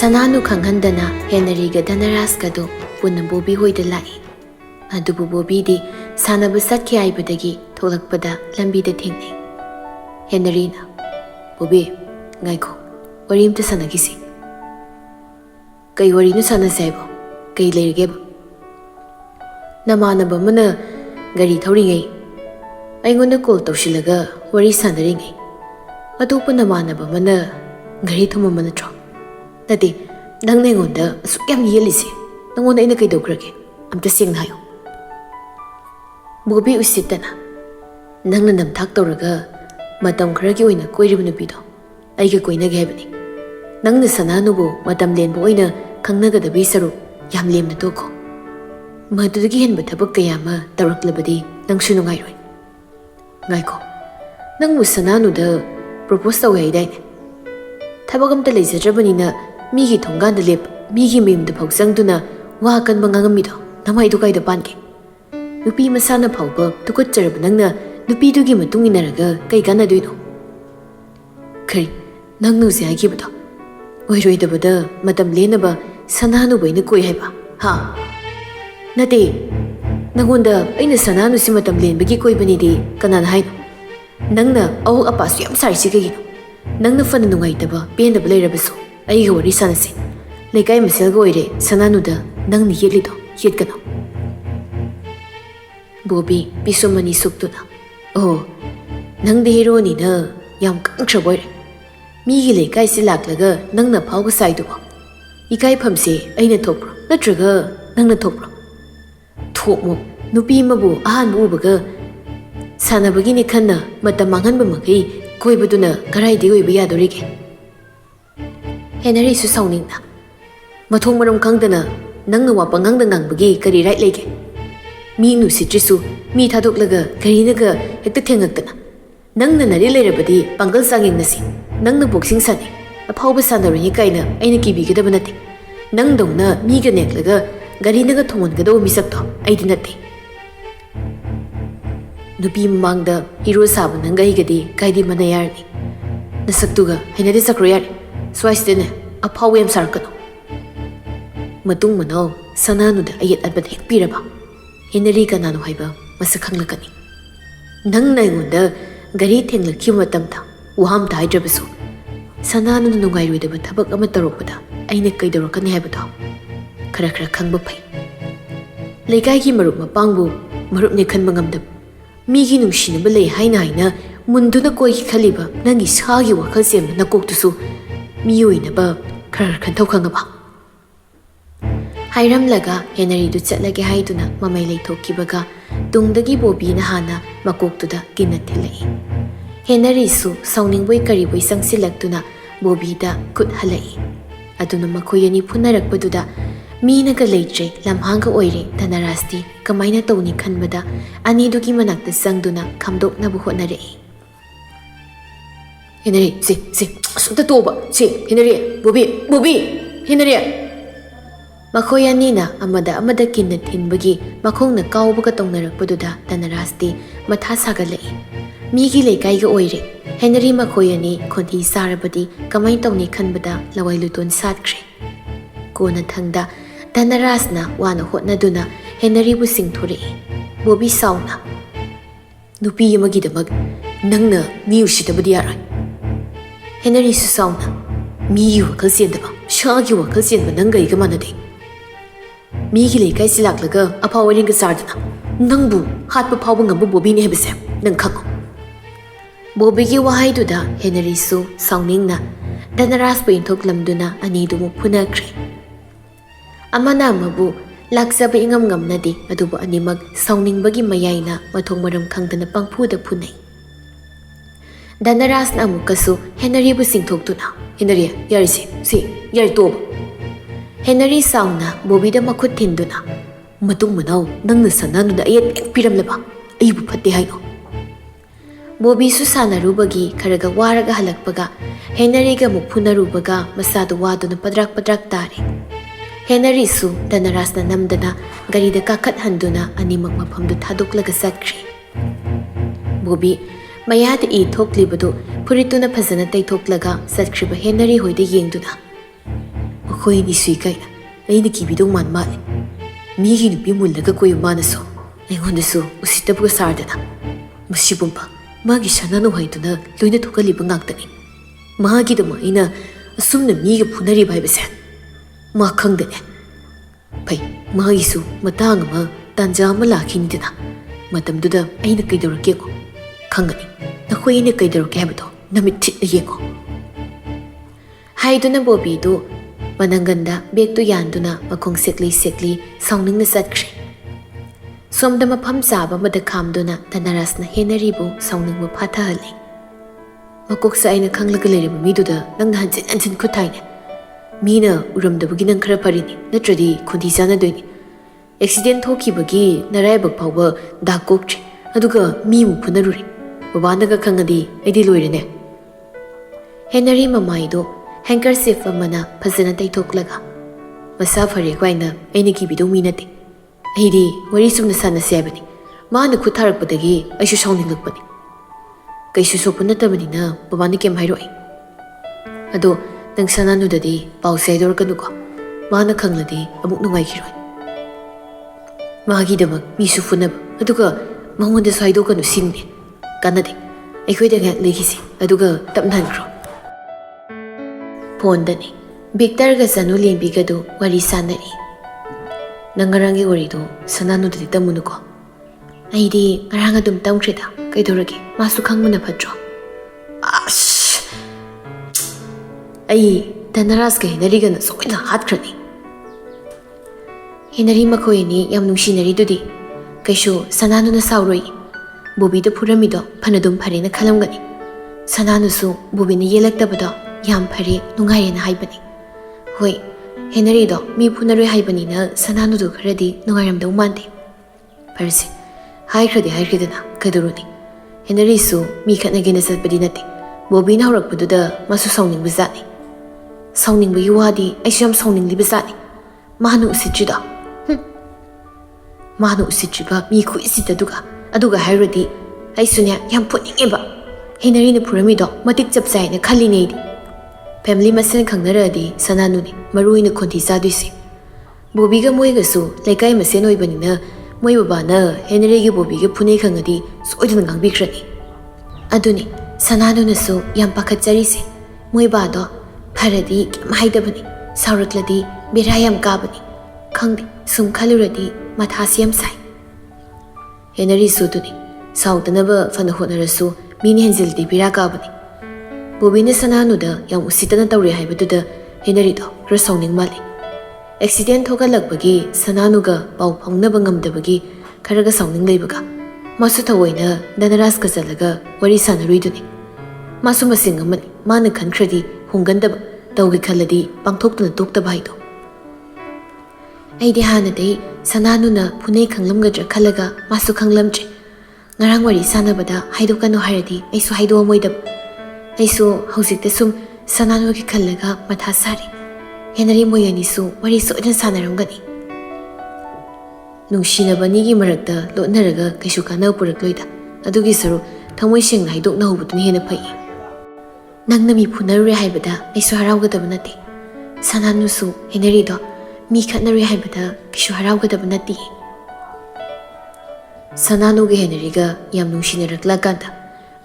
Sananu khanghandana Henry-ga Dhanaraj-gado punna Bobby hoida lai. Adubu Bobby di sanaba satki aibadagi tholakpada lambida thengnai. Henry-na Bobby ngaiko wari amta sanagisi. Kai wari nu sanase bo kai leirge bo. Namanaba mana gari thauringai aingonda call tawsilaga wari sanaringai. Atopa namanaba mana gari thumama natro. Nati nang nengonda asuk yam yelise nangonda ina kaidokrage amta sengna hayo. Bobby usitana nangna namthak tawraga matam kharagi oina koiriba nupido aiga koinage haibani. Nangna Sananubu matam lenbo oina khangnagadabi saru yam lemna toko. Madudagi henba thabak kaya ma tawraklabadi nangsu nungairoi. Ngaiko nangmu Sananuda propose tawe aidaine. Thabak amta leijadrabanina migi thongganda lep migi mimda phauchangduna wa kanba ngangamido namaidu kaida panke. Nupi masana phauba tukutjaraba nangna nupidugi matunginaraga kai kanadoino. Kari nangnu se haigibado oiroidabada matam lenaba Sananu baina koi haiba ha nate nangonda aina Sananu si matam lenbagi koibani di kanana haino nangna au apasu yam sarisi kagino nangna fana nungaitaba pendaba leirabasu aiga wari sanase leikai maselga oire Sananuda nangni yetlido yetkano. Bobby pisomani suktuna oh nangde heroni na yam kangtraboire migi leikai si laklaga nangna phauga saidubo ikai phamse aina thokpro natraga nangna thokpro thokmo nupi mabu ahan ubaga sanabagi ni khanna matam manghanba makai koibaduna karai de oiba yadorige. Henry su sauningna mathong maram khangdana nangna wa pangangda ngangbagi kari right lege mi nu sitrisu mi thadoklaga karinaga hekta thengaktana nangna nari leirabadi pangal sanging nasi nangna boxing sani aphauba sanarani kaina aina kibigidaba nate nangdongna miga neklaga garinaga thongongado misakto aidi nate nupi mamangda hero saba nanga higadi kaidi mana yarni nasaktuga hainade sakro yare swaistene aphau yam sarkano matung manau Sananuda ayat abat hekpiraba Henry kanano haiba masak khanglakani nangna aingonda gari thenglakhi matamta waham ta haidrabasu Sananu nungairoidaba thabak ama tarokpada aina kaidorakani haibado khara khara khangba phai leikai gi marup mapangbu marup ne khanba ngamdab migi nungsinaba lei haina haina munduna koi khaliba nangi sagi wakhal sem nakoktusu miyoinaba khara khanthau khangaba hairamlaga Henry du chatlage haiduna mamai leithokkibaga tungdagi Bobby na hana makoktuda kinathilai. Henry su sauningboi kariboi sangsilaktuna Bobby da kut halai. Aduna makoyani punarakpaduda minaga leitre lamhanga oire Dhanaraj-di kamaina tawni khanbada anidugi manakta sangduna khamdoknabu hotnarei. Henry si asumta toba si Henry Bobby Henry Makoyanina amada kinna thinbagi makhongna kawbaga tongnarakpaduda Dhanaraj-di matha sagalai. Migi leikaiga oire Henry makoyani khonthi sarabadi kamai tawni khanbada lawai luton satkre. Kona thangda Dhanaraj-na wana hotnaduna Henry bu singthorei. Bobby sauna nupi yamagidamag nangna mi usitabadi yarai. Henry su sauna mi wakal sendaba shagi wakal senba nanga iga manade. Migi leikai silaklaga aphawaringa sardana nangbu hatpa phawba ngamba Bobby ne hebase nang khango. Bobby gi wahaiduda Henry su sauningna Dhanaraj bu inthoklamduna anidumu phunakre. Amana amabu laksaba ingam ngamnadi adubu animag sauningbagi mayaina mathong maram khangdana pangphuda phunai. Dhanaraj-na amukasu Henry bu singthoktuna Henry yarisi si yari toba. Henry sauna Bobby da makhut thinduna matung manau nangna Sananuda ayat ekpiramlaba aibu phatte haino. Bobby su sanarubagi kharaga waraga halakpaga Henry ga mukphunarubaga masadu waduna padrak tare. Henry su Dhanaraj-na namdana garida kakhat handuna animak maphamdu thadoklaga satkre. Bobby mayada I thoklibadu purituna phazana taithoklaga satkriba Henry hoida yengduna ꯃꯈꯣꯏ ꯑꯅꯤꯁꯨ ꯏꯀꯥꯏꯅ ꯑꯩꯅ ꯀꯤꯕꯤꯗꯧ ꯃꯥꯜꯂꯦ ꯃꯤꯒꯤ ꯅꯨꯄꯤ ꯃꯨꯜꯂꯒ ꯀꯣꯏꯕ ꯃꯥꯅꯁꯨ ꯑꯩꯉꯣꯟꯗꯁꯨ ꯎꯁꯤꯠꯇꯕꯒ ꯁꯥꯔꯗꯅ ꯃꯁꯤꯒꯨꯝꯕ ꯃꯥꯒꯤ ꯁꯅꯥꯅꯨ ꯍꯥꯏꯗꯨꯅ ꯂꯣꯏꯅ ꯊꯣꯛꯍꯜꯂꯤꯕ ꯉꯥꯛꯇꯅꯤ ꯃꯥꯒꯤꯗꯃꯛ ꯑꯩꯅ ꯑꯁꯨꯝꯅ ꯃꯤꯒ ꯐꯨꯅꯔꯤꯕ ꯍꯥꯏꯕꯁꯦ ꯃꯥ ꯈꯪꯗꯦꯅꯦ ꯐꯩ ꯃꯥꯒꯤꯁꯨ ꯃꯇꯥꯡ ꯑꯃ ꯇꯥꯟꯖꯥ ꯑꯃ ꯂꯥꯛꯈꯤꯅꯤꯗꯅ ꯃꯇꯝꯗꯨꯗ ꯑꯩꯅ ꯀꯩꯗꯧꯔꯛꯀꯦꯀꯣ ꯈꯪꯒꯅꯤ ꯅꯈꯣꯏ ꯑꯩꯅ ꯀꯩꯗꯧꯔꯛꯀꯦ ꯍꯥꯏꯕꯗꯣ ꯅꯃꯤꯠ ꯊꯤꯠꯅ ꯌꯦꯡꯉꯣ ꯍꯥꯏꯗꯨꯅ ꯕꯣꯕꯤꯗꯨ ꯃꯅꯪꯒꯟꯗ ꯕꯦꯒꯇꯨ ꯌꯥꯟꯗꯨꯅ ꯃꯈꯣꯡ ꯁꯦꯛꯂꯤ ꯁꯥꯎꯅꯤꯡꯅ ꯆꯠꯈ꯭ꯔꯦ ꯁꯣꯝꯗ ꯃꯐꯝ ꯆꯥꯕ ꯑꯃꯗ ꯈꯥꯝꯗꯨꯅ ꯙꯅꯔꯥꯖꯅ ꯍꯦꯟꯅꯔꯤꯕꯨ ꯁꯥꯎꯅꯤꯡꯕ ꯐꯥꯊꯍꯜꯂꯤ ꯃꯀꯣꯛꯁꯦ ꯑꯩꯅ ꯈꯪꯂꯒ ꯂꯩꯔꯤꯕ ꯃꯤꯗꯨꯗ ꯅꯪꯅ ꯍꯟꯖꯤꯟ ꯍꯟꯖꯤꯟ ꯈꯨꯠ ꯊꯥꯏꯅꯦ ꯃꯤꯅ ꯎꯔꯝꯗꯕꯒꯤ ꯅꯪ ꯈꯔ ꯐꯔꯤꯅꯤ ꯅꯠꯇ꯭ꯔꯗꯤ ꯈꯣꯟꯊꯤ ꯆꯥꯟꯅꯗꯣꯏꯅꯤ ꯑꯦꯛꯁꯤꯗꯦꯟ ꯊꯣꯛꯈꯤꯕꯒꯤ ꯅꯔꯥꯏꯕꯛ ꯐꯥꯎꯕ ꯗꯥꯛ ꯀꯣꯛꯇ꯭ꯔꯤ ꯑꯗꯨꯒ ꯃꯤꯃꯨꯛ ꯐꯨꯅꯔꯨꯔꯤ ꯕꯕꯥꯅꯒ ꯈꯪꯉꯗꯤ ꯑꯩꯗꯤ ꯂꯣꯏꯔꯦꯅꯦ ꯍꯦꯟꯅꯔꯤ ꯃꯃꯥꯏꯗꯣ ꯍꯦꯡꯀꯔꯆꯤꯐ ꯑꯃꯅ ꯐꯖꯅ ꯇꯩꯊꯣꯛꯂꯒ ꯃꯁꯥ ꯐꯔꯦ ꯀꯥꯏꯅ ꯑꯩꯅ ꯀꯤꯕꯤꯗꯧ ꯃꯤ ꯅꯠꯇꯦ ꯑꯩꯗꯤ ꯋꯥꯔꯤ ꯆꯨꯝꯅ ꯁꯥꯟꯅꯁꯦ ꯍꯥꯏꯕꯅꯤ ꯃꯥꯅ ꯈꯨꯠ ꯊꯥꯔꯛꯄꯗꯒꯤ ꯑꯩꯁꯨ ꯁꯥꯎꯅꯤꯡꯂꯛꯄꯅꯤ ꯀꯩꯁꯨ ꯁꯣꯛꯄ ꯅꯠꯇꯕꯅꯤꯅ ꯕꯕꯥꯅ ꯀꯩꯝ ꯍꯥꯏꯔꯣꯏ ꯑꯗꯣ ꯅꯪ ꯁꯅꯥꯅꯨꯗꯗꯤ ꯄꯥꯎꯁꯦ ꯍꯥꯏꯗꯣꯔꯛꯀꯅꯨꯀꯣ ꯃꯥꯅ ꯈꯪꯂꯗꯤ ꯑꯃꯨꯛ ꯅꯨꯡꯉꯥꯏꯈꯤꯔꯣꯏ ꯃꯥꯒꯤꯗꯃꯛ ꯃꯤꯁꯨ ꯐꯨꯅꯕ ꯑꯗꯨꯒ ꯃꯉꯣꯟꯗꯁꯨ ꯍꯥꯏꯗꯣꯛꯀꯅꯨ ꯁꯤꯅꯤ ꯀꯥꯟꯅꯗꯦ ꯑꯩꯈꯣꯏꯗ ꯉꯥꯏꯍꯥꯛ ꯂꯩꯈꯤꯁꯤ ꯑꯗꯨꯒ ꯇꯞꯅ ꯍꯟꯈ꯭ꯔꯣ ꯐꯣꯟꯗꯅꯤ ꯚꯤꯛꯇꯔꯒ ꯆꯅꯨ ꯂꯦꯟꯕꯤꯒꯗꯨ ꯋꯥꯔꯤ ꯁꯥꯟꯅꯔꯤ ꯅꯪ ꯉꯔꯥꯡꯒꯤ ꯋꯥꯔꯤꯗꯣ ꯁꯅꯥꯅꯨꯗꯗꯤ ꯇꯝꯃꯨꯅꯨꯀꯣ ꯑꯩꯗꯤ ꯉꯔꯥꯡ ꯑꯗꯨꯝ ꯇꯝꯈ꯭ꯔꯦꯗ ꯀꯩꯗꯧꯔꯒꯦ ꯃꯥꯁꯨ ꯈꯪꯕꯅ ꯐꯠꯇ꯭ꯔꯣ ꯑꯁ ꯑꯩ ꯙꯅꯔꯥꯖꯀ ꯍꯦꯟꯅꯔꯤꯒꯅ ꯁꯣꯏꯗꯅ ꯍꯥꯠꯈ꯭ꯔꯅꯤ ꯍꯦꯟꯅꯔꯤ ꯃꯈꯣꯏ ꯑꯅꯤ ꯌꯥꯝ ꯅꯨꯡꯁꯤꯅꯔꯤꯗꯨꯗꯤ ꯀꯩꯁꯨ ꯁꯅꯥꯅꯨꯅ ꯁꯥꯎꯔꯣꯏ ꯕꯣꯕꯤꯗ ꯐꯨꯔꯝꯃꯤꯗꯣ ꯐꯅꯗꯨꯝ ꯐꯔꯦꯅ ꯈꯜꯂꯝꯒꯅꯤ ꯁꯅꯥꯅꯨꯁꯨ ꯕꯣꯕꯤꯅ ꯌꯦꯜꯂꯛꯇꯕꯗꯣ ꯌꯥꯝ ꯐꯔꯦ ꯅꯨꯡꯉꯥꯏꯔꯦꯅ ꯍꯥꯏꯕꯅꯤ ꯍꯣꯏ ꯍꯦꯟꯅꯔꯤꯗꯣ ꯃꯤ ꯐꯨꯅꯔꯣꯏ ꯍꯥꯏꯕꯅꯤꯅ ꯁꯅꯥꯅꯨꯗꯣ ꯈꯔꯗꯤ ꯅꯨꯡꯉꯥꯏꯔꯝꯗꯧ ꯃꯥꯟꯗꯦ ꯐꯔꯁꯦ ꯍꯥꯏꯈ꯭ꯔꯦꯗꯅ ꯀꯩꯗꯧꯔꯨꯅꯤ ꯍꯦꯟꯅꯔꯤꯁꯨ ꯃꯤ ꯈꯠꯅꯒꯦꯅ ꯆꯠꯄꯗꯤ ꯅꯠꯇꯦ ꯕꯣꯕꯤꯅ ꯍꯧꯔꯛꯄꯗꯨꯗ ꯃꯥꯁꯨ ꯁꯥꯎꯅꯤꯡꯕ ꯖꯥꯠꯅꯤ ꯁꯥꯎꯅꯤꯡꯕꯒꯤ ꯋꯥꯗꯤ ꯑꯩꯁꯨ ꯌꯥꯝ ꯁꯥꯎꯅꯤꯡꯂꯤꯕ ꯖꯥꯠꯅꯤ ꯃꯥꯅ ꯎꯁꯤꯠꯇ꯭ꯔꯤꯗꯣ ꯃꯥꯅ ꯎꯁꯤꯠꯇ꯭ꯔꯤꯕ ꯃꯤ ꯑꯗꯨꯒ ꯍꯥꯏꯔꯨꯔꯗꯤ ꯑꯩꯁꯨꯅꯦ ꯌꯥꯝ ꯐꯨꯠꯅꯤꯡꯉꯦꯕ ꯍꯦꯟꯅꯔꯤꯅ ꯐꯨꯔꯝꯃꯤꯗꯣ ꯃꯇꯤꯛ ꯆꯞ ꯆꯥꯏꯅ ꯈꯜꯂꯤꯅꯦ ꯑꯩꯗꯤ ꯐꯦꯃꯤꯂꯤ ꯃꯁꯦꯟ ꯈꯪꯅꯔꯛꯑꯗꯤ ꯁꯅꯥꯅꯨꯅꯤ ꯃꯔꯨ ꯑꯣꯏꯅ ꯈꯣꯟꯊꯤ ꯆꯥꯗꯣꯏꯁꯦ ꯕꯣꯕꯤꯒ ꯃꯣꯏꯒꯁꯨ ꯂꯩꯀꯥꯏ ꯃꯁꯦꯟ ꯑꯣꯏꯕꯅꯤꯅ ꯃꯣꯏ ꯕꯕꯥꯅ ꯍꯦꯟꯅꯔꯤꯒꯤ ꯕꯣꯕꯤꯒ ꯐꯨꯅꯩ ꯈꯪꯉꯗꯤ ꯁꯣꯏꯗꯅ ꯉꯥꯡꯕꯤꯈ꯭ꯔꯅꯤ ꯑꯗꯨꯅꯤ ꯁꯅꯥꯅꯨꯅꯁꯨ ꯌꯥꯝ ꯄꯥꯈꯠꯆꯔꯤꯁꯦ ꯃꯣꯏ ꯕꯥꯗꯣ ꯐꯔꯗꯤ ꯀꯩꯝ ꯍꯥꯏꯗꯕꯅꯤ ꯁꯥꯎꯔꯛꯂꯗꯤ ꯕꯦꯔꯥ ꯌꯥꯝ ꯀꯥꯕꯅꯤ ꯈꯪꯗꯦ ꯁꯨꯝ ꯈꯜꯂꯨꯔꯗꯤ ꯃꯊꯥꯁꯤ ꯌꯥꯝ ꯁꯥꯏ ꯍꯦꯟꯅꯔꯤꯁꯨ ꯑꯗꯨꯅꯤ ꯁꯥꯎꯗꯅꯕ ꯐꯅ ꯍꯣꯠꯅꯔꯁꯨ ꯃꯤꯅ ꯍꯦꯟꯖꯤꯜꯂꯗꯤ ꯕꯦꯔꯥ ꯀꯥꯕꯅꯤ ꯕꯣꯕꯤꯅ ꯁꯅꯥꯅꯨꯗ ꯌꯥꯝ ꯎꯁꯤꯠꯇꯅ ꯇꯧꯔꯦ ꯍꯥꯏꯕꯗꯨꯗ ꯍꯦꯟꯅꯔꯤꯗꯣ ꯈꯔ ꯁꯥꯎꯅꯤꯡ ꯃꯥꯜꯂꯤ ꯑꯦꯛꯁꯤꯗꯦꯟ ꯊꯣꯛꯍꯜꯂꯛꯄꯒꯤ ꯁꯅꯥꯅꯨꯒ ꯄꯥꯎ ꯐꯥꯎꯅꯕ ꯉꯝꯗꯕꯒꯤ ꯈꯔꯒ ꯁꯥꯎꯅꯤꯡ ꯂꯩꯕꯒ ꯃꯥꯁꯨ ꯊꯑꯣꯏꯅ ꯙꯅꯔꯥꯖꯀ ꯆꯠꯂꯒ ꯋꯥꯔꯤ ꯁꯥꯟꯅꯔꯨꯏꯗꯨꯅꯤ ꯃꯥꯁꯨ ꯃꯁꯤꯡ ꯑꯃꯅꯤ ꯃꯥꯅ ꯈꯟꯈ꯭ꯔꯗꯤ ꯍꯣꯡꯒꯟꯗꯕ ꯇꯧꯒꯦ ꯈꯜꯂꯗꯤ ꯄꯥꯡꯊꯣꯛꯇꯨꯅ ꯇꯣꯛꯇꯕ ꯍꯥꯏꯗꯣ ꯑꯩꯗꯤ ꯍꯥꯟꯅꯗꯩ ꯁꯅꯥꯅꯨꯅ ꯐꯨꯅꯩ ꯈꯪꯂꯝꯒꯗ꯭ꯔꯥ ꯈꯜꯂꯒ ꯃꯥꯁꯨ ꯈꯪꯂꯝꯗ꯭ꯔꯦ ꯉꯔꯥꯡ ꯋꯥꯔꯤ ꯁꯥꯟꯅꯕꯗ ꯍꯥꯏꯗꯣꯛꯀꯅꯨ ꯍꯥꯏꯔꯗꯤ ꯑꯩꯁꯨ ꯍꯥꯏꯗꯣꯛꯑꯝꯃꯣꯏꯗꯕ ꯑꯩꯁꯨ ꯍꯧꯖꯤꯛꯇ ꯁꯨꯝ ꯁꯅꯥꯅꯨꯒꯤ ꯈꯜꯂꯒ ꯃꯊꯥ ꯁꯥꯔꯤ ꯍꯦꯟꯅꯔꯤ ꯃꯣꯏ ꯑꯅꯤꯁꯨ ꯋꯥꯔꯤ ꯁꯣꯏꯗꯅ ꯁꯥꯟꯅꯔꯝꯒꯅꯤ ꯅꯨꯡꯁꯤꯅꯕ ꯑꯅꯤꯒꯤ ꯃꯔꯛꯇ ꯂꯣꯠꯅꯔꯒ ꯀꯩꯁꯨ ꯀꯥꯟꯅꯕ ꯄꯨꯔꯛꯂꯣꯏꯗ ꯑꯗꯨꯒꯤ ꯁꯔꯨꯛ ꯊꯃꯣꯏ ꯁꯦꯡꯅ ꯍꯥꯏꯗꯣꯛꯅꯍꯧꯕꯗꯨꯅ ꯍꯦꯟꯅ ꯐꯩ ꯅꯪꯅ ꯃꯤ ꯐꯨꯅꯔꯨꯔꯦ ꯍꯥꯏꯕꯗ ꯑꯩꯁꯨ ꯍꯔꯥꯎꯒꯗꯕ ꯅꯠꯇꯦ ꯁꯅꯥꯅꯨꯁꯨ ꯍꯦꯟꯅꯔꯤꯗꯣ ꯃꯤ ꯈꯠꯅꯔꯨꯏ ꯍꯥꯏꯕꯗ ꯀꯩꯁꯨ ꯍꯔꯥꯎꯒꯗꯕ ꯅꯠꯇꯦ ꯁꯅꯥꯅꯨꯒ ꯍꯦꯟꯅꯔꯤꯒ ꯌꯥꯝ ꯅꯨꯡꯁꯤꯅꯔꯛꯂꯀꯥꯟꯗ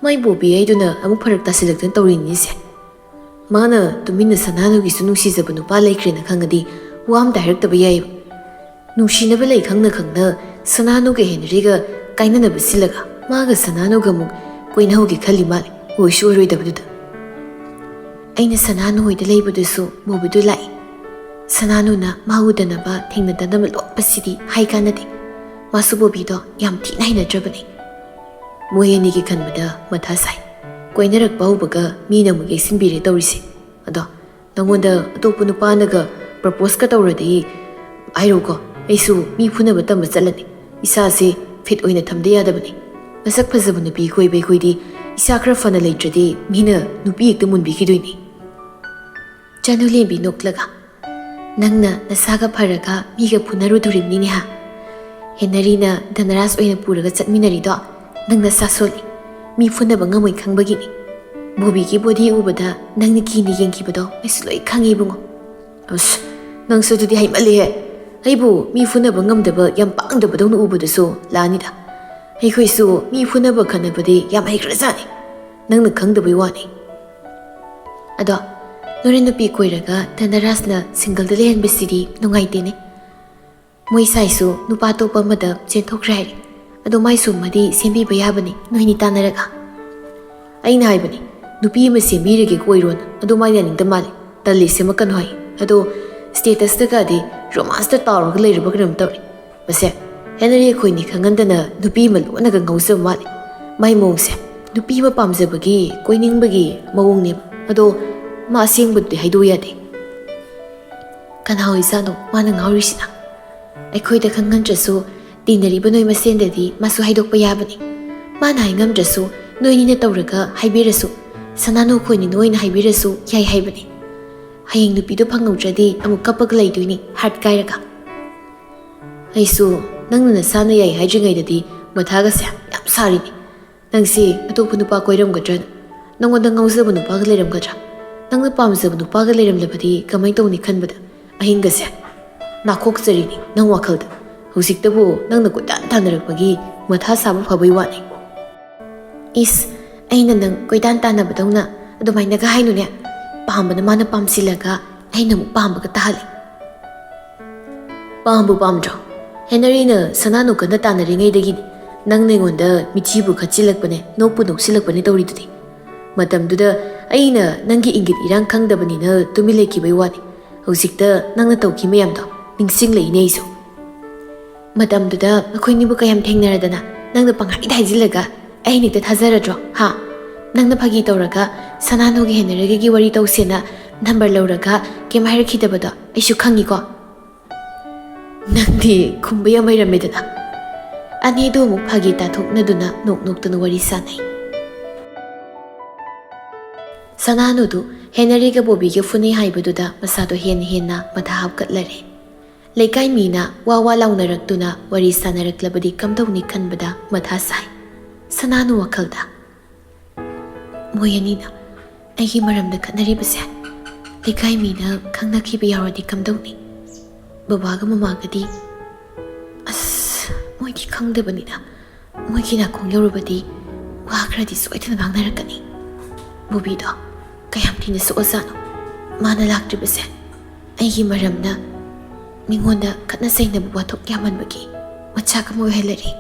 ꯃꯥꯏ ꯕꯣꯕꯤ ꯑꯩꯗꯨꯅ ꯑꯃꯨꯛ ꯐꯔꯛ ꯇꯥꯁꯤꯜꯂꯛꯇꯅ ꯇꯧꯔꯤꯅꯤꯁꯦ ꯃꯥꯅ ꯇꯨꯃꯤꯟꯅ ꯁꯅꯥꯅꯨꯒꯤꯁꯨ ꯅꯨꯡꯁꯤꯖꯕ ꯅꯨꯄꯥ ꯂꯩꯈ꯭ꯔꯦꯅ ꯈꯪꯉꯗꯤ ꯋꯥ ꯑꯝꯇ ꯍꯥꯏꯔꯛꯇꯕ ꯌꯥꯏꯌꯦꯕ ꯅꯨꯡꯁꯤꯅꯕ ꯂꯩ ꯈꯪꯅ ꯁꯅꯥꯅꯨꯒ ꯍꯦꯟꯅꯔꯤꯒ ꯀꯥꯏꯅꯅꯕ ꯁꯤꯜꯂꯒ ꯃꯥꯒ ꯁꯅꯥꯅꯨꯒ ꯑꯃꯨꯛ ꯀꯣꯏꯅꯍꯧꯒꯦ ꯈꯜꯂꯤ ꯃꯥꯜꯂꯦ ꯑꯣꯏꯁꯨ ꯑꯣꯏꯔꯣꯏꯗꯕꯗꯨꯗ ꯑꯩꯅ ꯁꯅꯥꯅꯨ ꯍꯣꯏꯗ ꯂꯩꯕꯗꯨꯁꯨ ꯕꯣꯕꯤꯗꯨ ꯂꯥꯛꯏ ꯁꯅꯥꯅꯨꯅ ꯃꯥ ꯎꯗꯅꯕ ꯊꯦꯡꯅꯗꯅꯕ ꯂꯣꯠꯄꯁꯤꯗꯤ ꯍꯥꯏ ꯀꯥꯟꯅꯗꯦ ꯃꯥꯁꯨ ꯕꯣꯕꯤꯗꯣ ꯌꯥꯝ ꯊꯤꯅ ꯍꯩꯅꯗ꯭ꯔꯕꯅꯤ ꯃꯣꯏ ꯑꯅꯤꯒꯤ ꯈꯟꯕꯗ ꯃꯊꯥ ꯁꯥꯏ ꯀꯣꯏꯅꯔꯛꯄ ꯍꯧꯕꯒ ꯃꯤꯅ ꯑꯃꯨꯛ ꯌꯦꯛꯁꯤꯟꯕꯤꯔꯦ ꯇꯧꯔꯤꯁꯦ ꯑꯗꯣ ꯅꯪꯉꯣꯟꯗ ꯑꯇꯣꯞꯄ ꯅꯨꯄꯥꯅꯒ ꯄ꯭ꯔꯄꯣꯁꯀ ꯇꯧꯔꯗꯤ ꯍꯥꯏꯔꯨꯀꯣ ꯑꯩꯁꯨ ꯃꯤ ꯐꯨꯅꯕ ꯇꯝꯕ ꯆꯠꯂꯅꯤ ꯏꯁꯥꯁꯦ ꯐꯤꯠ ꯑꯣꯏꯅ ꯊꯝꯗ ꯌꯥꯗꯕꯅꯤ ꯃꯁꯛ ꯐꯖꯕ ꯅꯨꯄꯤ ꯀꯣꯏꯕ ꯑꯩꯈꯣꯏꯗꯤ ꯏꯁꯥ ꯈꯔ ꯐꯅ ꯂꯩꯇ꯭ꯔꯗꯤ ꯃꯤꯅ ꯅꯨꯄꯤ ꯍꯦꯛꯇ ꯃꯨꯟꯕꯤꯈꯤꯗꯣꯏꯅꯤ ꯆꯅꯨꯂꯦꯝꯕꯤ ꯅꯣꯛꯂꯒ ꯅꯪꯅ ꯅꯁꯥꯒ ꯐꯔꯒ ꯃꯤꯒ ꯐꯨꯅꯔꯨꯗꯣꯔꯤꯕꯅꯤꯅꯦ ꯍꯥ ꯍꯦꯟꯅꯔꯤꯅ ꯙꯅꯔꯥꯖ ꯑꯣꯏꯅ ꯄꯨꯔꯒ ꯆꯠꯃꯤꯟꯅꯔꯤꯗꯣ ꯅꯪ ꯅꯁꯥ ꯁꯣꯜꯂꯤ ꯃꯤ ꯐꯨꯅꯕ ꯉꯝꯃꯣꯏ ꯈꯪꯕꯒꯤꯅꯤ ꯕꯣꯕꯤꯒꯤ ꯕꯣꯗꯤ ꯎꯕꯗ ꯅꯪꯅ ꯀꯤꯅ ꯌꯦꯡꯈꯤꯕꯗꯣ ꯑꯩꯁꯨ ꯂꯣꯏ ꯈꯪꯉꯤ ꯏꯕꯨꯡꯉꯣ ꯑꯁ ꯅꯪꯁꯨ ꯑꯗꯨꯗꯤ ꯍꯩꯃꯜꯂꯤꯍꯦ ꯑꯩꯕꯨ ꯃꯤ ꯐꯨꯅꯕ ꯉꯝꯗꯕ ꯌꯥꯝ ꯄꯥꯡꯗꯕꯗꯧꯅ ꯎꯕꯗꯁꯨ ꯂꯥꯛꯑꯅꯤꯗ ꯑꯩꯈꯣꯏꯁꯨ ꯃꯤ ꯐꯨꯅꯕ ꯈꯠꯅꯕꯗꯤ ꯌꯥꯝ ꯍꯩꯈ꯭ꯔꯖꯥꯠꯅꯤ ꯅꯪꯅ ꯈꯪꯗꯕꯩ ꯋꯥꯅꯤ ꯑꯗꯣ ꯅꯣꯔꯦꯟ ꯅꯨꯄꯤ ꯀꯣꯏꯔꯒ ꯙꯅꯔꯥꯖꯅ ꯁꯤꯡꯒꯜꯗ ꯂꯩꯍꯟꯕꯁꯤꯗꯤ ꯅꯨꯡꯉꯥꯏꯇꯦꯅꯦ ꯃꯣꯏ ꯁꯥꯏꯁꯨ ꯅꯨꯄꯥ ꯑꯇꯣꯞꯄ ꯑꯃꯗ ꯆꯦꯟꯊꯣꯛꯈ꯭ꯔꯦ ꯍꯥꯏꯔꯤ ꯑꯗꯣ ꯃꯥꯏ ꯁꯨꯝꯃꯗꯤ ꯁꯦꯝꯕꯤꯕ ꯌꯥꯕꯅꯤ ꯅꯣꯏꯅꯤ ꯇꯥꯟꯅꯔꯒ ꯑꯩꯅ ꯍꯥꯏꯕꯅꯤ ꯅꯨꯄꯤ ꯑꯃ ꯁꯦꯝꯕꯤꯔꯒꯦ ꯀꯣꯏꯔꯣꯅ ꯑꯗꯣ ꯃꯥ ꯌꯥꯅꯤꯡꯗ ꯃꯥꯜꯂꯤ ꯇꯜꯂꯤ ꯁꯦꯝꯃꯛꯀꯅꯨ ꯍꯥꯏ ꯑꯗꯣ ꯁ꯭ꯇꯦꯇꯁꯇꯒꯗꯤ ꯔꯣꯃꯥꯟꯁꯇ ꯇꯥꯎꯔꯒ ꯂꯩꯔꯕ ꯀꯩꯅꯣꯝ ꯇꯧꯔꯤ ꯃꯁꯦ ꯍꯦꯟꯅꯔꯤ ꯑꯩꯈꯣꯏꯅꯤ ꯈꯪꯍꯟꯗꯅ ꯅꯨꯄꯤ ꯑꯃ ꯂꯣꯟꯅꯒ ꯉꯥꯎꯖꯕ ꯃꯥꯜꯂꯤ ꯃꯥꯏ ꯃꯑꯣꯡꯁꯦ ꯅꯨꯄꯤ ꯑꯃ ꯄꯥꯝꯖꯕꯒꯤ ꯀꯣꯏꯅꯤꯡꯕꯒꯤ ꯃꯑꯣꯡꯅꯦꯕ ꯑꯗꯣ ꯃꯥ ꯑꯁꯦꯡꯕꯗꯨꯗꯤ ꯍꯥꯏꯗꯣꯛ ꯌꯥꯗꯦ ꯀꯅꯥ ꯑꯣꯏꯖꯥꯠꯅꯣ ꯃꯥꯅ ꯉꯥꯎꯔꯤꯁꯤꯅ ꯑꯩꯈꯣꯏꯗ ꯈꯪꯍꯟꯗ꯭ꯔꯁꯨ ꯇꯤꯟꯅꯔꯤꯕ ꯅꯣꯏ ꯃꯁꯦꯟꯗꯗꯤ ꯃꯥꯁꯨ ꯍꯥꯏꯗꯣꯛꯄ ꯌꯥꯕꯅꯤ ꯃꯥꯅ ꯍꯥꯏꯉꯝꯗ꯭ꯔꯁꯨ ꯅꯣꯏꯅꯤꯅ ꯇꯧꯔꯒ ꯍꯥꯏꯕꯤꯔꯁꯨ ꯁꯅꯥꯅꯨ ꯈꯣꯏꯅꯤ ꯅꯣꯏꯅ ꯍꯥꯏꯕꯤꯔꯁꯨ ꯌꯥꯏ ꯍꯥꯏꯕꯅꯤ ꯍꯌꯦꯡ ꯅꯨꯄꯤꯗꯣ ꯐꯪꯍꯧꯗ꯭ꯔꯗꯤ ꯑꯃꯨꯛ ꯀꯞꯄꯒ ꯂꯩꯗꯣꯏꯅꯤ ꯍꯥꯔꯠ ꯀꯥꯏꯔꯒ ꯑꯩꯁꯨ ꯅꯪꯅ ꯅꯁꯥꯅ ꯌꯥꯏ ꯍꯥꯏꯗ꯭ꯔꯤꯉꯩꯗꯗꯤ ꯃꯊꯥꯒꯁꯦ ꯌꯥꯝ ꯁꯥꯔꯤꯅꯤ ꯅꯪꯁꯤ ꯑꯇꯣꯞꯄ ꯅꯨꯄꯥ ꯀꯣꯏꯔꯝꯒꯗ꯭ꯔꯥ ꯅꯪꯉꯣꯟꯗ ꯉꯥꯎꯖꯕ ꯅꯨꯄꯥꯒ ꯂꯩꯔꯝꯒꯗ꯭ꯔꯥ ꯅꯪꯅ ꯄꯥꯝꯖꯕ ꯅꯨꯄꯥꯒ ꯂꯩꯔꯝꯂꯕꯗꯤ ꯀꯃꯥꯏꯅ ꯇꯧꯅꯤ ꯈꯟꯕꯗ ꯑꯍꯤꯡꯒꯁꯦ ꯅꯥꯈꯣꯛꯆꯔꯤꯅꯤ ꯅꯪ ꯋꯥꯈꯜꯗ ꯍꯧꯖꯤꯛꯇꯕꯨ ꯅꯪꯅ ꯀꯣꯏꯇꯥꯟ ꯇꯥꯟꯅꯔꯛꯄꯒꯤ ꯃꯊꯥ ꯁꯥꯕ ꯐꯕꯩ ꯋꯥꯅꯤ ꯏꯁ ꯑꯩꯅ ꯅꯪ ꯀꯣꯏꯇꯥꯟ ꯇꯥꯟꯅꯕꯗꯧꯅ ꯑꯗꯨꯃꯥꯏꯅꯒ ꯍꯥꯏꯅꯨꯅꯦ ꯄꯥꯝꯕꯅ ꯃꯥꯅ ꯄꯥꯝꯁꯤꯜꯂꯒ ꯑꯩꯅ ꯑꯃꯨꯛ ꯄꯥꯝꯕꯒ ꯇꯥꯍꯜꯂꯤ ꯄꯥꯝꯕꯨ ꯄꯥꯝꯗ꯭ꯔꯣ ꯍꯦꯟꯅꯔꯤꯅ ꯁꯅꯥꯅꯨ ꯀꯟꯅ ꯇꯥꯟꯅꯔꯤꯉꯩꯗꯒꯤꯅꯤ ꯅꯪꯅ ꯑꯩꯉꯣꯟꯗ ꯃꯤꯆꯤꯕꯨ ꯈꯠꯆꯤꯜꯂꯛꯄꯅꯦ ꯅꯣꯛꯄꯨ ꯅꯣꯛꯁꯤꯜꯂꯛꯄꯅꯦ ꯇꯧꯔꯤꯗꯨꯗꯤ ꯃꯇꯝꯗꯨꯗ ꯑꯩꯅ ꯅꯪꯒꯤ ꯏꯪꯒꯤꯠ ꯏꯔꯥꯡ ꯈꯪꯗꯕꯅꯤꯅ ꯇꯨꯃꯤꯟ ꯂꯩꯈꯤꯕꯩ ꯋꯥꯅꯤ ꯍꯧꯖꯤꯛꯇ ꯅꯪꯅ ꯇꯧꯈꯤ ꯃꯌꯥꯝꯗꯣ ꯅꯤꯡꯁꯤꯡꯂꯛꯏꯅꯦ ꯑꯩꯁꯨ ꯃꯇꯝꯗꯨꯗ ꯑꯩꯈꯣꯏꯅꯤꯕꯨ ꯀꯌꯥꯝ ꯊꯦꯡꯅꯔꯗꯅ ꯅꯪꯅ ꯄꯪꯍꯥꯏꯗ ꯍꯥꯏꯖꯤꯜꯂꯒ ꯑꯩ ꯍꯦꯛꯇ ꯊꯥꯖꯔꯗ꯭ꯔꯣ ꯍꯥ ꯅꯪꯅ ꯐꯥꯒꯤ ꯇꯧꯔꯒ ꯁꯅꯥꯅꯨꯒꯤ ꯍꯦꯟꯅꯔꯒꯤ ꯋꯥꯔꯤ ꯇꯧꯁꯦꯅ ꯅꯝꯕꯔ ꯂꯧꯔꯒ ꯀꯩꯝ ꯍꯥꯏꯔꯛꯈꯤꯗꯕꯗꯣ ꯑꯩꯁꯨ ꯈꯪꯉꯤꯀꯣ ꯅꯪꯗꯤ ꯈꯨꯝꯕ ꯌꯥꯝ ꯍꯩꯔꯝꯃꯦꯗꯅ ꯑꯅꯤꯗꯨ ꯑꯃꯨꯛ ꯐꯥꯒꯤ ꯇꯥꯊꯣꯛꯅꯗꯨꯅ ꯅꯣꯛ ꯅꯣꯛꯇꯨꯅ ꯋꯥꯔꯤ ꯁꯥꯟꯅꯩ ꯁꯅꯥꯅꯨꯗꯨ ꯍꯦꯟꯅꯔꯤꯒ ꯕꯣꯕꯤꯒ ꯐꯨꯅꯩ ꯍꯥꯏꯕꯗꯨꯗ ꯃꯁꯥꯗꯣ ꯍꯦꯟꯅ ꯃꯊꯥ ꯍꯥꯞꯀꯠꯂꯔꯦ ꯂꯩꯀꯥꯏ ꯃꯤꯅ ꯋꯥ ꯂꯥꯎꯅꯔꯛꯇꯨꯅ ꯋꯥꯔꯤ ꯁꯥꯟꯅꯔꯛꯂꯕꯗꯤ ꯀꯝꯗꯧꯅꯤ ꯈꯟꯕꯗ ꯃꯊꯥ ꯁꯥꯏ ꯁꯅꯥꯅꯨ ꯋꯥꯈꯜꯗ ꯃꯣꯏ ꯑꯅꯤꯅ ꯑꯩꯒꯤ ꯃꯔꯝꯗ ꯈꯠꯅꯔꯤꯕꯁꯦ ꯂꯩꯀꯥꯏ ꯃꯤꯅ ꯈꯪꯅꯈꯤꯕ ꯌꯥꯎꯔꯗꯤ ꯀꯝꯗꯧꯅꯤ ꯕꯕꯥꯒ ꯃꯃꯥꯒꯗꯤ ꯑꯁ ꯃꯣꯏꯗꯤ ꯈꯪꯗꯕꯅꯤꯅ ꯃꯣꯏꯒꯤ ꯅꯥꯀꯣꯡ ꯌꯧꯔꯕꯗꯤ ꯋꯥ ꯈꯔꯗꯤ ꯁꯣꯏꯗꯅ ꯉꯥꯡꯅꯔꯛꯀꯅꯤ ꯕꯣꯕꯤꯗꯣ ꯀꯌꯥꯝ ꯊꯤꯅ ꯁꯣꯛꯑꯖꯥꯠꯅꯣ ꯃꯥꯅ ꯂꯥꯛꯇ꯭ꯔꯤꯕꯁꯦ ꯑꯩꯒꯤ ꯃꯔꯝꯅ ꯃꯤꯉꯣꯟꯗ ꯈꯠꯅ ꯆꯩꯅꯕ ꯋꯥꯊꯣꯛ ꯌꯥꯝꯃꯟꯕꯒꯤ ꯃꯆꯥꯛ ꯑꯃ ꯑꯣꯏꯍꯜꯂꯔꯤ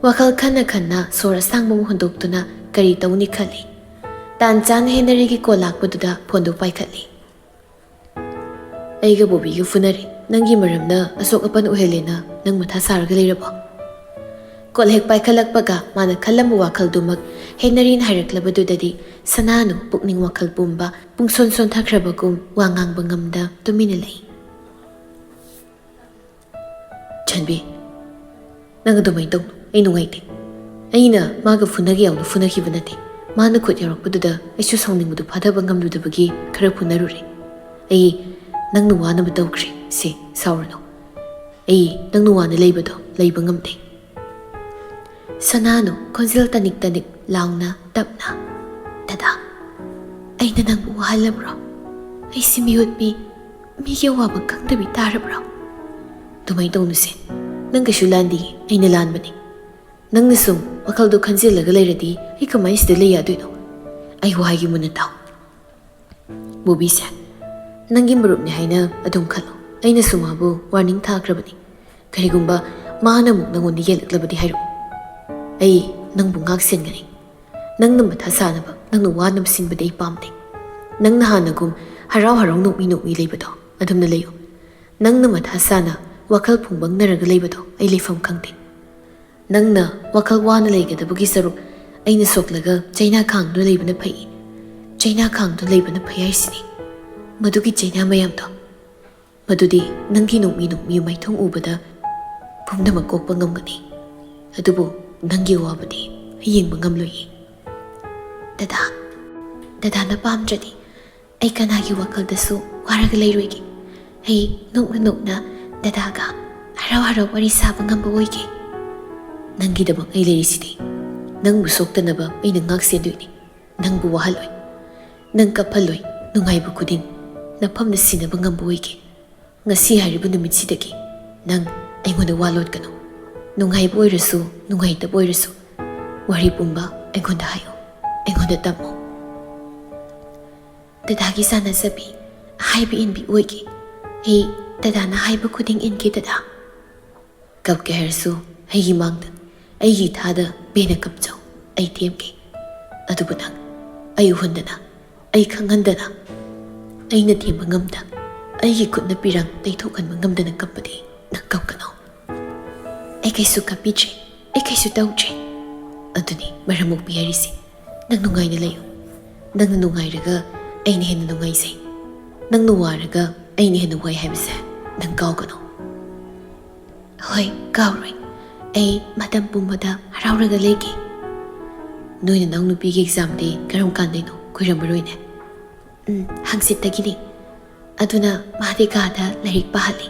ꯋꯥꯈꯜ ꯈꯟꯅ ꯁꯣꯔ ꯑꯁꯥꯡꯕ ꯑꯃ ꯍꯣꯟꯗꯣꯛꯇꯨꯅ ꯀꯔꯤ ꯇꯧꯅꯤ ꯈꯜꯂꯤ ꯇꯥꯟ ꯆꯥꯅ ꯍꯦꯟꯅꯔꯤꯒꯤ ꯀꯣꯜ ꯂꯥꯛꯄꯗꯨꯗ ꯐꯣꯟꯗꯨ ꯄꯥꯏꯈꯠꯂꯤ ꯑꯩꯒ ꯕꯣꯕꯤꯒ ꯐꯨꯅꯔꯤ ꯅꯪꯒꯤ ꯃꯔꯝꯅ ꯑꯁꯣꯛ ꯑꯄꯟ ꯑꯣꯏꯍꯜꯂꯦꯅ ꯅꯪ ꯃꯊꯥ ꯁꯥꯔꯒ ꯂꯩꯔꯕꯣ ꯀꯣꯜ ꯍꯦꯛ ꯄꯥꯏꯈꯠꯂꯛꯄꯒ ꯃꯥꯅ ꯈꯜꯂꯝꯕ ꯋꯥꯈꯜꯗꯨꯃꯛ ꯍꯦꯟꯅꯔꯤꯅ ꯍꯥꯏꯔꯛꯂꯕꯗꯨꯗꯗꯤ ꯁꯅꯥꯅꯨ ꯄꯨꯛꯅꯤꯡ ꯋꯥꯈꯜ ꯄꯨꯝꯕ ꯄꯨꯡꯁꯣꯟ ꯁꯣꯟꯊꯈ꯭ꯔꯕꯒꯨꯝ ꯋꯥ ꯉꯥꯡꯕ ꯉꯝꯗ ꯇꯨꯃꯤꯟꯅ ꯂꯩ ꯆꯟꯕꯤ ꯅꯪ ꯑꯗꯨꯃꯥꯏꯅ ꯇꯧꯅꯨ ꯑꯩ ꯅꯨꯡꯉꯥꯏꯇꯦ ꯑꯩꯅ ꯃꯥꯒ ꯐꯨꯅꯒꯦ ꯌꯥꯎꯅ ꯐꯨꯅꯈꯤꯕ ꯅꯠꯇꯦ ꯃꯥꯅ ꯈꯨꯠ ꯌꯧꯔꯛꯄꯗꯨꯗ ꯑꯩꯁꯨ ꯁꯥꯎꯅꯤꯡꯕꯗꯨ ꯐꯥꯊꯕ ꯉꯝꯂꯨꯗꯕꯒꯤ ꯈꯔ ꯐꯨꯅꯔꯨꯔꯦ ꯑꯩ ꯅꯪꯅ ꯋꯥꯅꯕ ꯇꯧꯈ꯭ꯔꯦ ꯁꯤ ꯁꯥꯎꯔꯅꯨ ꯑꯩ ꯅꯪꯅ ꯋꯥꯅ ꯂꯩꯕꯗꯣ ꯂꯩꯕ ꯉꯝꯗꯦ ꯁꯅꯥꯅꯨ ꯈꯣꯟꯖꯦꯜ ꯇꯅꯤꯛ ꯂꯥꯎꯅ ꯇꯞꯅ ꯗꯗꯥ ꯑꯩꯅ ꯅꯪꯕꯨ ꯋꯥꯍꯜꯂꯕ꯭ꯔꯣ ꯑꯩꯁꯤ ꯃꯤꯑꯣꯠꯄꯤ ꯃꯤꯒꯤ ꯑꯋꯥꯕ ꯈꯪꯗꯕꯤ ꯇꯥꯔꯕ꯭ꯔꯣ ꯑꯗꯨꯃꯥꯏꯅ ꯇꯧꯅꯨꯁꯦ ꯅꯪ ꯀꯩꯁꯨ ꯂꯥꯟꯗꯤꯌꯦ ꯑꯩꯅ ꯂꯥꯟꯕꯅꯤ ꯅꯪꯅ ꯁꯨꯝ ꯋꯥꯈꯜꯗꯣ ꯈꯟꯖꯤꯜꯂꯒ ꯂꯩꯔꯗꯤ ꯑꯩ ꯀꯃꯥꯏꯅ ꯁꯤꯗ ꯂꯩ ꯌꯥꯗꯣꯏꯅꯣ ꯑꯩ ꯋꯥꯍꯩꯒꯤ ꯃꯨꯟꯅ ꯇꯥꯎ ꯕꯣꯕꯤꯁꯦ ꯅꯪꯒꯤ ꯃꯔꯨꯞꯅꯤ ꯍꯥꯏꯅ ꯑꯗꯨꯝ ꯈꯜꯂꯣ ꯑꯩꯅꯁꯨ ꯃꯥꯕꯨ ꯋꯥꯔꯅꯤꯡ ꯊꯥꯈ꯭ꯔꯕꯅꯤ ꯀꯔꯤꯒꯨꯝꯕ ꯃꯥꯅ ꯑꯃꯨꯛ ꯅꯪꯉꯣꯟꯗ ꯌꯦꯜꯂꯛꯂꯕꯗꯤ ꯍꯥꯏꯔꯛꯎ ꯑꯩ ꯅꯪꯕꯨ ꯉꯥꯛ ꯁꯦꯟꯒꯅꯤ ꯅꯪꯅ ꯃꯊꯥ ꯁꯥꯅꯕ ꯅꯪꯅ ꯋꯥꯅꯕ ꯁꯤꯟꯕꯗꯤ ꯑꯩ ꯄꯥꯝꯗꯦ ꯅꯪꯅ ꯍꯥꯟꯅꯒꯨꯝ ꯍꯔꯥꯎ ꯅꯣꯛꯃꯤ ꯂꯩꯕꯗꯣ ꯑꯗꯨꯝꯅ ꯂꯩꯌꯨ ꯅꯪꯅ ꯃꯊꯥ ꯁꯥꯅ ꯋꯥꯈꯜ ꯐꯨꯡꯕꯪꯅꯔꯒ ꯂꯩꯕꯗꯣ ꯑꯩ ꯂꯩꯐꯝ ꯈꯪꯗꯦ ꯅꯪꯅ ꯋꯥꯈꯜ ꯋꯥꯅ ꯂꯩꯒꯗꯕꯒꯤ ꯁꯔꯨꯛ ꯑꯩꯅ ꯁꯣꯛꯂꯒ ꯆꯩꯅꯥ ꯈꯥꯡꯗꯨꯅ ꯂꯩꯕꯅ ꯐꯩ ꯆꯩꯅꯥ ꯈꯥꯡꯗꯨꯅ ꯂꯩꯕꯅ ꯐꯩ ꯍꯥꯏꯁꯤꯅꯤ ꯃꯗꯨꯒꯤ ꯆꯩꯅꯥ ꯃꯌꯥꯝꯗꯣ ꯃꯗꯨꯗꯤ ꯅꯪꯒꯤ ꯅꯣꯛꯃꯤ ꯃꯥꯏꯊꯣꯡ ꯎꯕꯗ ꯄꯨꯝꯅꯃꯛ ꯀꯣꯛꯄ ꯉꯝꯒꯅꯤ ꯑꯗꯨꯕꯨ ꯅꯪꯒꯤ ꯑꯋꯥꯕꯗꯤ ꯑꯩ ꯌꯦꯡꯕ ꯉꯝꯂꯣꯏꯌꯦ ꯗꯗꯥꯅ ꯄꯥꯝꯗ꯭ꯔꯗꯤ ꯑꯩ ꯀꯅꯥꯒꯤ ꯋꯥꯈꯜꯗꯁꯨ ꯋꯥꯔꯒ ꯂꯩꯔꯣꯏꯒꯦ ꯑꯩ ꯅꯣꯛꯅ ꯗꯗꯥꯒ ꯍꯔꯥꯎ ꯋꯥꯔꯤ ꯁꯥꯕ ꯉꯝꯕ ꯑꯣꯏꯒꯦ ꯅꯪꯒꯤꯗꯃꯛ ꯑꯩ ꯂꯩꯔꯤꯁꯤꯗꯤ ꯅꯪꯕꯨ ꯁꯣꯛꯇꯅꯕ ꯑꯩꯅ ꯉꯥꯛ ꯁꯦꯟꯗꯣꯏꯅꯤ ꯅꯪꯕꯨ ꯋꯥꯍꯜꯂꯣꯏ ꯅꯪ ꯀꯞꯍꯜꯂꯣꯏ ꯅꯨꯡꯉꯥꯏꯕ ꯈꯨꯗꯤꯡ ꯅꯐꯝꯗ ꯁꯤꯟꯅꯕ ꯉꯝꯕ ꯑꯣꯏꯒꯦ? ꯉꯁꯤ ꯍꯥꯏꯔꯤꯕ ꯅꯨꯃꯤꯠꯁꯤꯗꯒꯤ ꯅꯪ ꯑꯩꯉꯣꯟꯗ ꯋꯥ ꯂꯣꯠꯀꯅꯨ. ꯅꯨꯡꯉꯥꯏꯕ ꯑꯣꯏꯔꯁꯨ ꯅꯨꯡꯉꯥꯏꯇꯕ ꯑꯣꯏꯔꯁꯨ ꯋꯥꯔꯤ ꯄꯨꯝꯕ ꯑꯩꯉꯣꯟꯗ ꯍꯥꯏꯌꯨ, ꯑꯩꯉꯣꯟꯗ ꯇꯝꯃꯨ. ꯗꯗꯥꯒꯤ ꯁꯥꯟꯅꯖꯕꯤ ꯍꯥꯏꯕ ꯏꯟꯕꯤ ꯑꯣꯏꯒꯦ. ꯑꯩ ꯗꯗꯥꯅ ꯍꯥꯏꯕ ꯈꯨꯗꯤꯡ ꯏꯟꯒꯦ ꯗꯗꯥ. ꯀꯞꯀꯦ ꯍꯥꯏꯔꯁꯨ ꯑꯩꯒꯤ ꯃꯥꯡꯗ ꯑꯩꯒꯤ ꯏꯊꯥꯗ ꯄꯦꯟꯅ ꯀꯞꯆꯧ, ꯑꯩ ꯊꯦꯝꯒꯦ. ꯑꯗꯨꯕꯨ ꯅꯪ ꯑꯩ ꯎꯍꯟꯗꯅ, ꯑꯩ ꯈꯪꯍꯟꯗꯅ, ꯑꯩꯅ ꯊꯦꯝꯕ ꯉꯝꯗ, ꯑꯩꯒꯤ ꯈꯨꯠꯅ ꯄꯤꯔꯥꯡ ꯇꯩꯊꯣꯛꯍꯟꯕ ꯉꯝꯗꯅ ꯀꯞꯄꯗꯤ ꯅꯪ ꯀꯞꯀꯅꯣ. ꯑꯩ ꯀꯩꯁꯨ ꯀꯞꯄꯤꯗ꯭ꯔꯦ, ꯑꯩ ꯀꯩꯁꯨ ꯇꯧꯗ꯭ꯔꯦ. ꯑꯗꯨꯅꯤ ꯃꯔꯝ ꯃꯣꯛꯄꯤ ꯍꯥꯏꯔꯤꯁꯤ. ꯅꯪ ꯅꯨꯡꯉꯥꯏꯅ ꯂꯩꯌꯨ. ꯅꯪꯅ ꯅꯨꯡꯉꯥꯏꯔꯒ ꯑꯩꯅ ꯍꯦꯟꯅ ꯅꯨꯡꯉꯥꯏꯖꯩ. ꯅꯪꯅ ꯋꯥꯔꯒ ꯑꯩꯅ ꯍꯦꯟꯅ ꯋꯥꯏ ꯍꯥꯏꯕꯁꯦ ꯅꯪ ꯀꯥꯎꯒꯅꯣ. ꯍꯣꯏ, ꯀꯥꯎꯔꯣꯏ. ꯑꯩ ꯃꯇꯝ ꯄꯨꯝꯕꯗ ꯍꯔꯥꯎꯔꯒ ꯂꯩꯒꯦ. ꯅꯣꯏ ꯅꯅꯥꯎ ꯅꯨꯄꯤꯒꯤ ꯑꯦꯛꯖꯥꯝꯗꯤ ꯀꯔꯝ ꯀꯥꯟꯗꯩꯅꯣ? ꯀꯨꯏꯔꯝꯃꯔꯣꯏꯅꯦ. ꯍꯪꯆꯤꯠꯇꯒꯤꯅꯤ. ꯑꯗꯨꯅ ꯃꯥꯗꯤ ꯀꯥꯗ ꯂꯥꯏꯔꯤꯛ ꯄꯥꯍꯜꯂꯤ.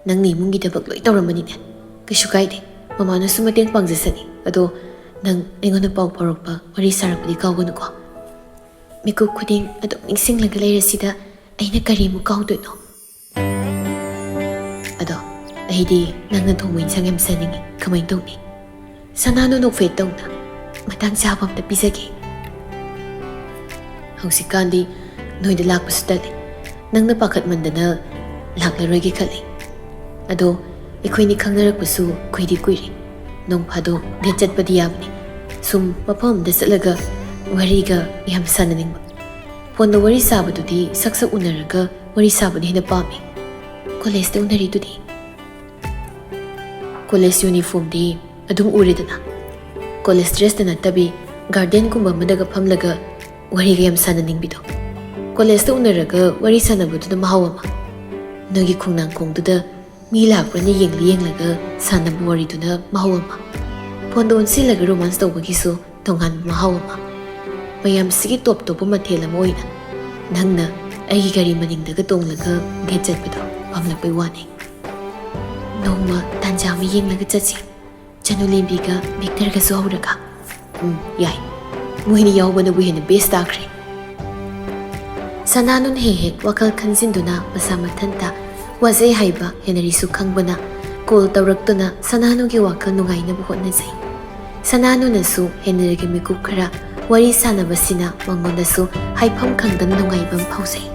ꯅꯪꯅ ꯏꯃꯨꯡꯒꯤ ꯊꯕꯛ ꯂꯣꯏ ꯇꯧꯔꯝꯃꯅꯤꯅꯦ. ꯀꯩꯁꯨ ꯀꯥꯏꯗꯦ, ꯃꯃꯥꯅꯁꯨ ꯃꯇꯦꯡ ꯄꯥꯡꯖꯁꯅꯤ. ꯑꯗꯣ ꯅꯪ ꯑꯩꯉꯣꯟꯗ ꯄꯥꯎ ꯐꯥꯎꯔꯛꯄ, ꯋꯥꯔꯤ ꯁꯥꯔꯛꯄꯗꯤ ꯀꯥꯎꯒꯅꯨꯀꯣ. ꯃꯤꯀꯨꯞ ꯈꯨꯗꯤꯡ ꯑꯗꯨꯝ ꯅꯤꯡꯁꯤꯡꯂꯒ ꯂꯩꯔꯁꯤꯗ ꯑꯩꯅ ꯀꯔꯤꯃꯨꯛ ꯀꯥꯎꯗꯣꯏꯅꯣ? ꯑꯗꯣ ꯑꯩꯗꯤ ꯅꯪꯅ ꯊꯣꯡꯕ ꯏꯟꯁꯥꯡ ꯌꯥꯝ ꯆꯥꯅꯤꯡꯉꯤ. ꯀꯃꯥꯏꯅ ꯇꯧꯅꯤ? ꯁꯅꯥꯅꯨ ꯅꯣꯛꯐꯦꯠ ꯇꯧꯅ ꯃꯇꯥꯡ ꯆꯥꯕ ꯑꯝꯇ ꯄꯤꯖꯒꯦ. ꯍꯧꯖꯤꯛꯀꯥꯟꯗꯤ ꯅꯣꯏꯗ ꯂꯥꯛꯄꯁꯨ ꯇꯜꯂꯤ. ꯅꯪꯅ ꯄꯥꯈꯠꯃꯟꯗꯅ ꯂꯥꯛꯂꯔꯣꯏꯒꯦ ꯈꯜꯂꯤ. ꯑꯗꯣ ꯑꯩꯈꯣꯏꯅꯤ ꯈꯪꯅꯔꯛꯄꯁꯨ ꯀꯨꯏꯗꯤ ꯀꯨꯏꯔꯦ. ꯅꯣꯡ ꯐꯥꯗꯣꯛ ꯗꯦꯠ ꯆꯠꯄꯗꯤ ꯌꯥꯕꯅꯤ. ꯁꯨꯝ ꯃꯐꯝ ꯑꯃꯗ ꯆꯠꯂꯒ ꯋꯥꯔꯤꯒ ꯌꯥꯝ ꯁꯥꯟꯅꯅꯤꯡꯕ. ꯐꯣꯟꯗ ꯋꯥꯔꯤ ꯁꯥꯕꯗꯨꯗꯤ ꯁꯛ ꯁꯛ ꯎꯅꯔꯒ ꯋꯥꯔꯤ ꯁꯥꯕꯅ ꯍꯦꯟꯅ ꯄꯥꯝꯃꯤ. ꯀꯣꯂꯦꯖꯇ ꯎꯅꯔꯤꯗꯨꯗꯤ. ꯀꯣꯂꯦꯖ ꯌꯨꯅꯤꯐꯣꯔꯝꯗꯤ ꯑꯗꯨꯝ ꯎꯔꯦꯗꯅ. ꯀꯣꯂꯦꯖ ꯗ꯭ꯔꯦꯁꯇ ꯅꯠꯇꯕꯤ ꯒꯥꯔꯗꯦꯟꯒꯨꯝꯕ ꯑꯃꯗꯒ ꯐꯝꯂꯒ ꯋꯥꯔꯤꯒ ꯌꯥꯝ ꯁꯥꯟꯅꯅꯤꯡꯕꯤꯗꯣ. ꯀꯣꯂꯦꯖꯇ ꯎꯅꯔꯒ ꯋꯥꯔꯤ ꯁꯥꯟꯅꯕꯗꯨꯅ ꯃꯍꯥꯎ ꯑꯃ. ꯅꯣꯏꯒꯤ ꯈꯣꯡꯅꯥꯡꯈꯣꯡꯗꯨꯗ ꯃꯤ ꯂꯥꯛꯄ꯭ꯔꯅ ꯌꯦꯡꯂꯒ ꯁꯥꯟꯅꯕ ꯋꯥꯔꯤꯗꯨꯅ ꯃꯍꯥꯎ ꯑꯃ. ꯐꯣꯟꯗ ꯑꯣꯟꯁꯤꯜꯂꯒ ꯔꯣꯃꯥꯟꯁ ꯇꯧꯕꯒꯤꯁꯨ ꯇꯣꯉꯥꯟꯕ ꯃꯍꯥꯎ ꯑꯃ. ꯃꯌꯥꯝꯁꯤꯒꯤ ꯇꯣꯞ ꯇꯣꯞꯄ ꯃꯊꯦꯜ ꯑꯃ ꯑꯣꯏꯅ ꯅꯪꯅ ꯑꯩꯒꯤ ꯒꯥꯔꯤ ꯃꯅꯤꯡꯗꯒ ꯇꯣꯡꯂꯒ ꯗꯦꯠ ꯆꯠꯄꯗꯣ ꯄꯥꯝꯂꯛꯄꯩ ꯋꯥꯅꯤ. ꯅꯣꯡꯃ ꯇꯥꯟꯖꯥ ꯑꯃ ꯌꯦꯡꯂꯒ ꯆꯠꯁꯤ. ꯆꯅꯨꯂꯦꯝꯕꯤꯒ ꯚꯤꯛꯇꯔꯒꯁꯨ ꯍꯧꯔꯒ. ꯌꯥꯏ. ꯃꯣꯏꯅꯤ ꯌꯥꯎꯕꯅꯕꯨ ꯍꯦꯟꯅ ꯕꯦꯁ ꯇꯥꯈ꯭ꯔꯦ. ꯁꯅꯥꯅꯨꯅ ꯍꯦꯛ ꯍꯦꯛ ꯋꯥꯈꯜ ꯈꯟꯖꯤꯟꯗꯨꯅ ꯃꯁꯥ ꯃꯊꯟꯇ ꯋꯥꯖꯩ ꯍꯥꯏꯕ ꯍꯦꯅꯔꯤꯁꯨ ꯈꯪꯕꯅ ꯀꯣꯜ ꯇꯧꯔꯛꯇꯨꯅ ꯁꯅꯥꯅꯨꯒꯤ ꯋꯥꯈꯜ ꯅꯨꯡꯉꯥꯏꯅꯕ ꯍꯣꯠꯅꯖꯩ. ꯁꯅꯥꯅꯨꯅꯁꯨ ꯍꯦꯅꯔꯤꯒꯤ ꯃꯤꯀꯨꯞ ꯈꯔ ꯋꯥꯔꯤ ꯁꯥꯟꯅꯕꯁꯤꯅ ꯃꯉꯣꯟꯗꯁꯨ ꯍꯥꯏꯐꯝ ꯈꯪꯗꯅ ꯅꯨꯡꯉꯥꯏꯕ ꯑꯃ ꯐꯥꯎꯖꯩ.